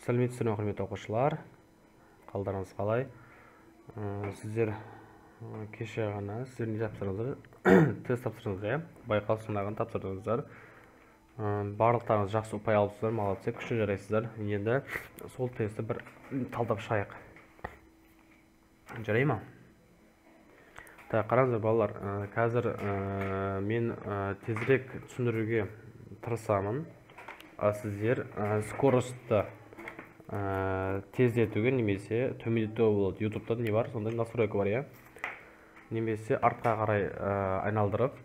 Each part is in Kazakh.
Сәлеметсіздер ме құрметті оқушылар, қалдарыңыз қалай? Сіздер кеше ғана сіздердің тапсырдыңыздар, тест тапсырдыңыздар, байқау сынағын тапсырдыңыздар. Барлықтарыңыз жақсы ұпай алыпсыздар, молодцы, күшті жарайсыздар. Енді сол тестті бір талдап шығайық. Жарай ма? Қараңыздар балалар, қазір мен тезірек түсіндіруге тырысамын. Сіздер скоростьті тездетуге немесе төмендетуге болады. Ютубта не бар, сондай настройка бар, немесе артқа қарай айналдырып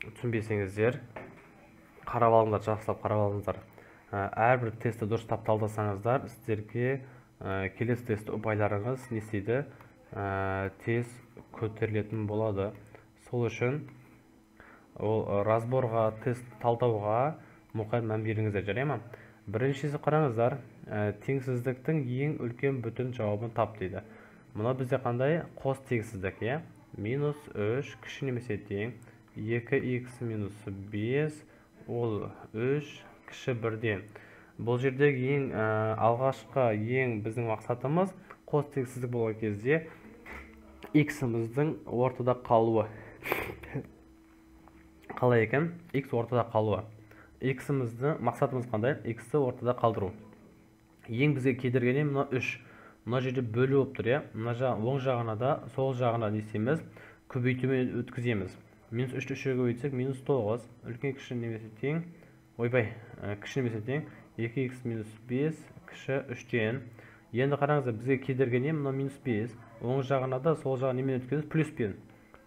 түсінбесеңіздер қарап алыңыздар, жақсылап қарап алыңыздар. Әрбір тестті дұрыстап талдасаңыздар, сіздерге келесі тест ұпайларыңыз не істейді? Тез көтерілетін болады. Сол үшін ол разборға, тест талдауға мұқият мән беріңіздер, жарай ма? Біріншісі қараңыздар, теңсіздіктің ең үлкен бүтін жауабын тап дейді. Мұна бізде қандай? Қос теңсіздік, минус 3 кіші немесе тең 2х минус 5 ол 3 кіші 1-ден. Бұл жердегі ең алғашқы ең біздің мақсатымыз қос теңсіздік болған кезде x-іміздің ортада қалуы. Қалай екен? X ортада қалуы. X-імізді мақсатымыз қандай? X-ті ортада қалдыру. Ең бізге кедергені мына 3. Мына жерде бөлу болып тұр, мына оң жағына да, сол жағына не істейміз? Көбейтумен өткіземіз. Минус 3-ті 3-ге көбейтсек, минус 9. Үлкен кіші немесе тең, кіші немесе тең 2х минус 5 кіші 3-тен. Енді қараңыздар, бізге кедергені мына минус 5. Оң жағына да, сол жағына немен өткіземіз? Плюспен.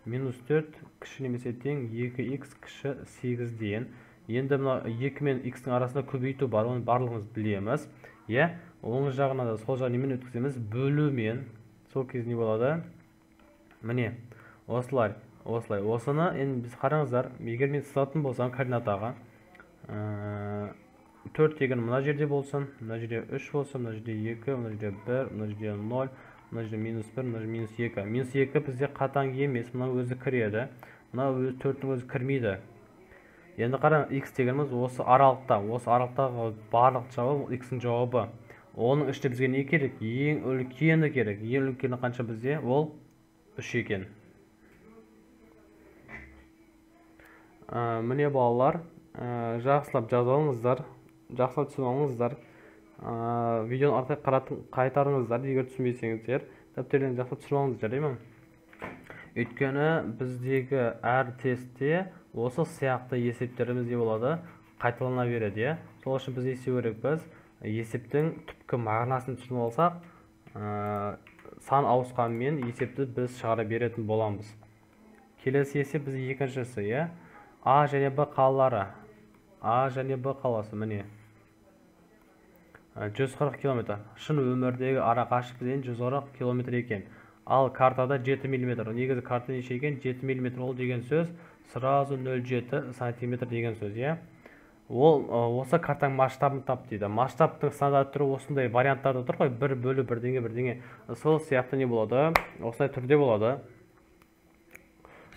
Минус 4 кіші немесе тең 2х кіші 8-ден. Енді мына 2 мен x-тің арасында көбейту бар, оны барлығымыз білеміз. Оң жағына да сол жағына немен өткіземіз? Бөлумен. Сол кез не болады? Міне, осылай. Осыны енді біз қараңыздар, егер мен сызатын болсам координатаға 4 деген мына жерде болсын, мына жерде 3 болсын, мына жерде 2, мына жерде 1, мына жерде 0, мына жерде минус 1, мына жерде минус 2. Минус 2 бізде қатаң емес, мына өзі кіреді. Мына 4-дің өзі кірмейді. Енді қараң, x дегеніміз осы аралықтағы барлық жауап x-ің жауабы. Оның іште бізге не керек? Ең үлкені керек. Ең үлкені қанша бізде? Ол 3 екен. Міне балалар, жақсылап жазалыңыздар, жақсылап түсініңіздер. Видеоны артқа қайтарыңыздар, егер түсінбесеңіздер, дәптерден жақсылап түсініп алыңыздар, деймін. Өйткені біздегі әр тестте осы сияқты есептеріміз не болады? Қайталана береді, Сол үшін біз істеу керекпіз. Есептің түпкі мағынасын түсініп алсақ, сан ауысқанымен есепті біз шығара беретін боламыз. Келесі есеп біз екіншісі, А және Б қалалары. А және Б қаласы, міне. 140 км. Шын өмірдегі ара қашықтығы 140 км екен. Ал картада 7 мм. Негізі карта неше екен? 7 мм ол деген сөз, сразу 0,7 см деген сөз, Ол осы картаның масштабын тап дейді. Масштабтың стандарт түрі осындай варианттарда тұр ғой, 1/1,1. Сол сияқты не болады? Осындай түрде болады.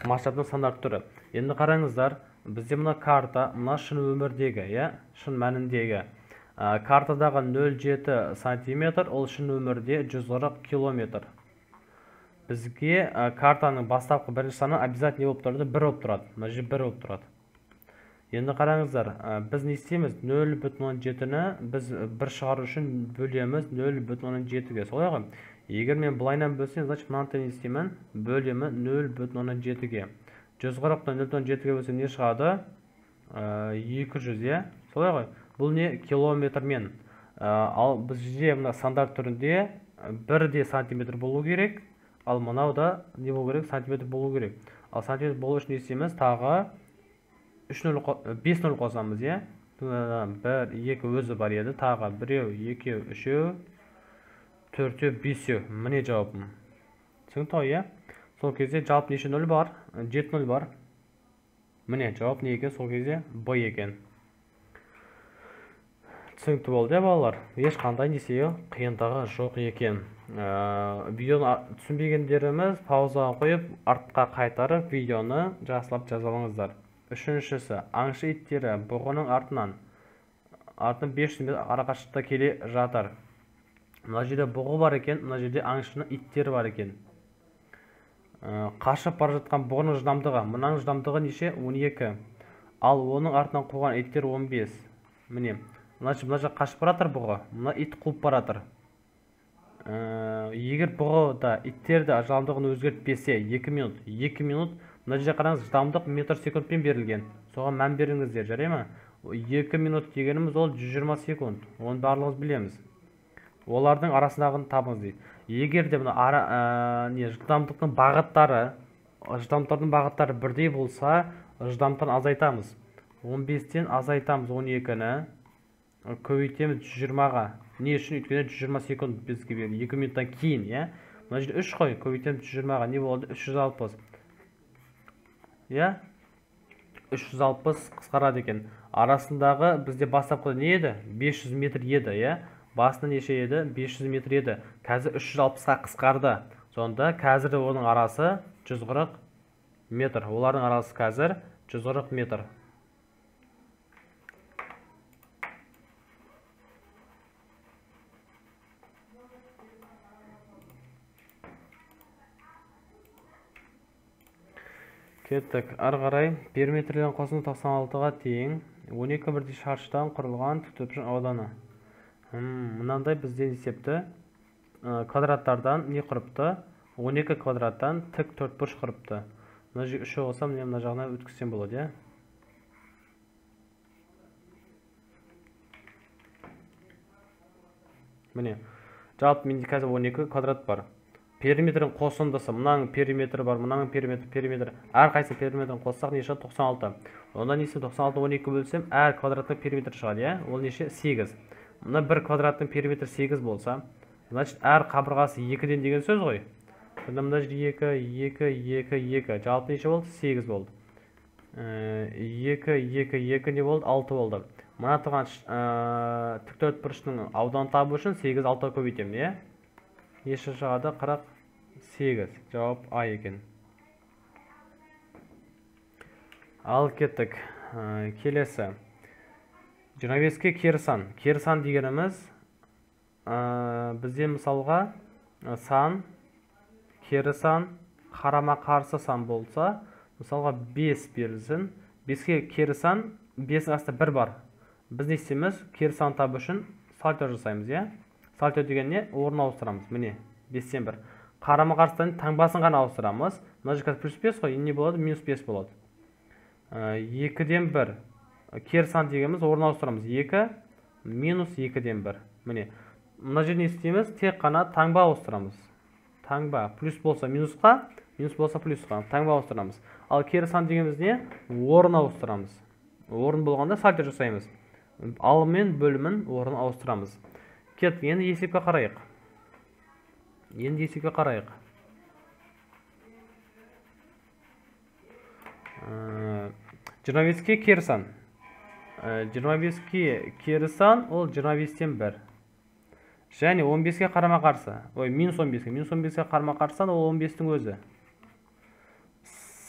Масштабтың стандарт түрі. Енді қараңыздар, бізде мына карта, мына шын өмірдегі, шын мәніндегі. Картадағы 0,7 см, ол шын өмірде 140 км. Бізге картаның бастапқы бірінші саны обязательно болып тұрады? 1 болып тұрады. Мына жер 1 болып тұрады. Енді қараңыздар, біз не істейміз? 0,7-ні біз 1 шығару үшін бөлеміз 0,7-ге. Солай ғой? Егер мен бұлайнан бөлсем, значит, мынаны не істеймін? Бөлемі 0,7-ге. 140-тан 0,7-ге бөлсем не шығады? 200, Солай ғой? Бұл не? Километрмен. Ал бізде мына стандарт түрінде 1 сантиметр болу керек. Ал мынау да не болу керек? Сантиметр болу керек. Ал сантиметр болу үшін не істейміз? Тағы 5 0 қосамыз, 1, 2 өзі бар еді. Тағы 1, 2, 3, 4, 5. Міне жауабым. Түсінікті ғой, Сол кезде жауап неше 0 бар? 7 0 бар. Міне жауап не екен? Сол кезде Б екен. Түсінікті болды, балалар. Ешқандай несеге қиындығы жоқ екен. Видеоны түсінбегендеріміз паузаға қойып, артқа қайтарып, видеоны жақсылап жазалаңыздар. Үшіншісі, аңшы иттері бұғының артынан артынан 500 метр арақашықтықта келе жатыр. Мына жерде бұғы бар екен, мына жерде аңшының иттері бар екен. Қашып бара жатқан бұғының жылдамдығы, мынаның жылдамдығы неше? 12. Ал оның артынан қуған иттер 15. Міне, мына жақ қашып баратыр бұғы, мына ит қуып баратыр. Егер бұғы да иттер де жылдамдығын өзгертпесе 2 минут, мына жерде қараңыз, жылдамдық метр секундпен берілген. Соған мән беріңіздер, жарай ма? 2 минут дегеніміз ол 120 секунд. Оны барлығымыз білеміз. Олардың арасындағын табыңыз дейді. Егер де жылдамдықтың бағыттары бірдей болса, жылдамдықтан азайтамыз. 15-тен азайтамыз 12-ні, көбейтеміз 120-ға. Не үшін? Өйткені 120 секунд бізге береді. 2 минуттан кейін, е? Мына жерде 3 қой, көбейтеміз 120-ға. Не болды? 360. Е? 360 қысқарады екен. Арасындағы бізде бастапқыда не еді? 500 метр еді, е? Басында неше еді? 500 метр еді. Қазір 360-ға қысқарды. Сонда қазір оның арасы 140 метр. Олардың арасы қазір 140 метр. Кеттік. Ары қарай периметрлерін қосындысы 96-ға тең. 12 бірдей шаршыдан құрылған түптің ауданы. Мынандай бізден есепті квадраттардан не құрыпты? 12 квадраттан тік төртбұрыш құрыпты. Мына жерге 3 қосам, мына жағына өткізсем болады, е? Міне, жалпы менде қазір 12 квадрат бар. Периметрдің қосындысы, мынаның периметрі бар, мынаның периметр. Әр қайсы периметрін қоссақ неше? 96. Онда неше? 96 12 бөлсем, әр квадраттың периметр шығады, е? Ол неше? 8. Мына бір квадраттың периметр 8 болса, значит, әр қабырғасы 2-ден деген сөз ғой. Мына жерде 2. Жалпы неше болды? 8 болды. 2 не болды? 6 болды. Мына тұрған тіктөртбұрыштың ауданын табу үшін 8 6-ға көбейтемін, е? Неше шығады? 48. Жауап А екен. Ал кеттік. Келесі. 25-ке кері сан. Кері сан дегеніміз бізде мысалға сан, кері сан, қарама қарсы сан болса, мысалға 5 берілсін. 5-ке кері сан, 5-ің астында 1 бар. Біз не істейміз? Кері сан табу үшін сальто жасаймыз, е? Сальто деген не? Орын ауыстырамыз. Міне, 5-тен 1. Қарама қарсыдан таңбасын ғана ауыстырамыз. Мына жерге плюс 5 қой, не болады? Минус 5 болады. 2-ден 1. Кері сан дегеніміз орын ауыстырамыз. 2 минус 2-ден 1. Міне, мына жерде не істейміз? Тек қана таңба ауыстырамыз. Таңба плюс болса минусқа, минус болса плюсқа. Таңба ауыстырамыз. Ал кері сан дегеніміз не? Орын ауыстырамыз. Орын болғанда сальто жасаймыз. Алымен бөлімін орын ауыстырамыз. Кет, енді есепке қарайық. 25-ке кері сан. 25-ке кері сан ол 25-тен 1. Және 15-ке қарама қарсы. Минус 15-ке. Минус 15-ке қарама қарсы сан ол 15-тің өзі.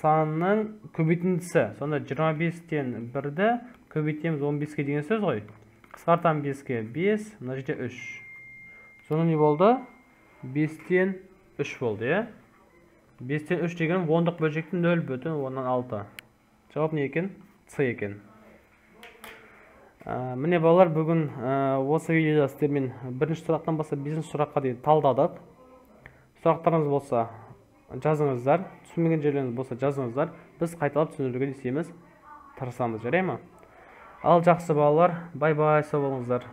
Санның көбейтіндісі. Сонда 25-тен 1-ді көбейтеміз 15-ке деген сөз ғой. Қысқартам 5-ке 5, мына жерде 3. Соны не болды? 5-тен 3 болды, е? 5-тен 3 деген 10-дық бөлшектің 0,6. Жауап не екен? С екен. Міне балалар, бүгін осы видеода сіздермен бірінші сұрақтан бастап 5-ші сұраққа дейін талдадық. Сұрақтарыңыз болса жазыңыздар, түсінбеген жерлеріңіз болса жазыңыздар. Біз қайталап түсіндіруге тырысамыз, жарай ма? Ал жақсы балалар, бай-бай, сау болыңыздар.